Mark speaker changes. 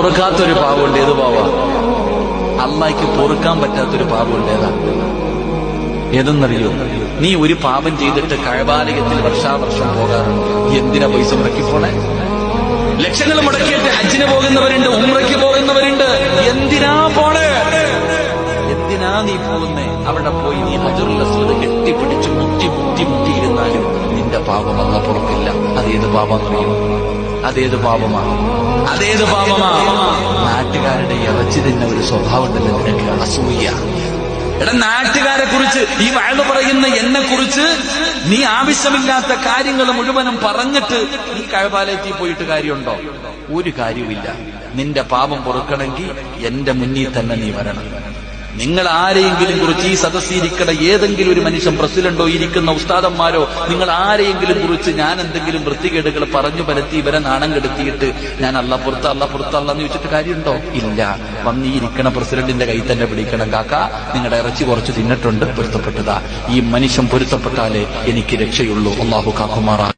Speaker 1: പൊറുക്കാത്തൊരു പാപമുണ്ട്. ഏത് പാവാ? അള്ളാഹ്ക്ക് പൊറുക്കാൻ പറ്റാത്തൊരു പാപമുണ്ട്. ഏതാ? ഏതെന്നറിയോ? നീ ഒരു പാപം ചെയ്തിട്ട് കഅബാലയത്തിൽ വർഷാവർഷം പോകാറുണ്ട്. എന്തിനാ പൈസ മുടക്കി പോണേ? ലക്ഷങ്ങൾ മുടക്കിയിട്ട് ഹജ്ജിന് പോകുന്നവരുണ്ട്, ഉംറയ്ക്ക് പോകുന്നവരുണ്ട്. എന്തിനാ പോണേ? എന്തിനാ നീ പോകുന്നേ? അവിടെ പോയി നീ ഹജറുൽ അസ്വദ് കെട്ടിപ്പിടിച്ച് മുട്ടിയിരുന്നാലും നിന്റെ പാപം അല്ലാഹ് പൊറുക്കില്ല. അതേത് പാപമെന്നറിയോ? അതേത് പാപമാ? നാട്ടുകാരുടെ ഇറച്ചി തന്നെ ഒരു സ്വഭാവം ഉണ്ടല്ലോ നിനക്ക്, അസൂയ. എടാ, നാട്ടുകാരെ കുറിച്ച് ഈ വഅദ് പറയുന്ന എന്നെ കുറിച്ച് നീ ആവശ്യമില്ലാത്ത കാര്യങ്ങൾ മുഴുവനും പറഞ്ഞിട്ട് നീ കഅബാലയത്തിൽ പോയിട്ട് കാര്യമുണ്ടോ? ഒരു കാര്യവുമില്ല. നിന്റെ പാപം പൊറുക്കണമെങ്കിൽ എന്റെ മുന്നിൽ തന്നെ നീ വരണം. നിങ്ങൾ ആരെയെങ്കിലും കുറിച്ച്, ഈ സദസ്സിരിക്കണ ഏതെങ്കിലും ഒരു മനുഷ്യൻ, പ്രസിഡന്റോ ഇരിക്കുന്ന ഉസ്താദന്മാരോ, നിങ്ങൾ ആരെയെങ്കിലും കുറിച്ച് ഞാൻ എന്തെങ്കിലും വൃത്തികേടുകൾ പറഞ്ഞു പരത്തി ഇവരെ നാണം കെടുത്തിയിട്ട് ഞാൻ അല്ലാഹ് പുറത്തല്ലെന്ന് ചോദിച്ചിട്ട് കാര്യമുണ്ടോ? ഇല്ല. വന്നിരിക്കണ പ്രസിഡന്റിന്റെ കൈ തന്നെ പിടിക്കണം. കാക്ക, നിങ്ങളുടെ ഇറച്ചി കുറച്ച് തിന്നിട്ടുണ്ട്, പൊരുത്തപ്പെട്ടതാ. ഈ മനുഷ്യൻ പൊരുത്തപ്പെട്ടാലേ എനിക്ക് രക്ഷയുള്ളൂ. അല്ലാഹു കാക്കുമാറാ.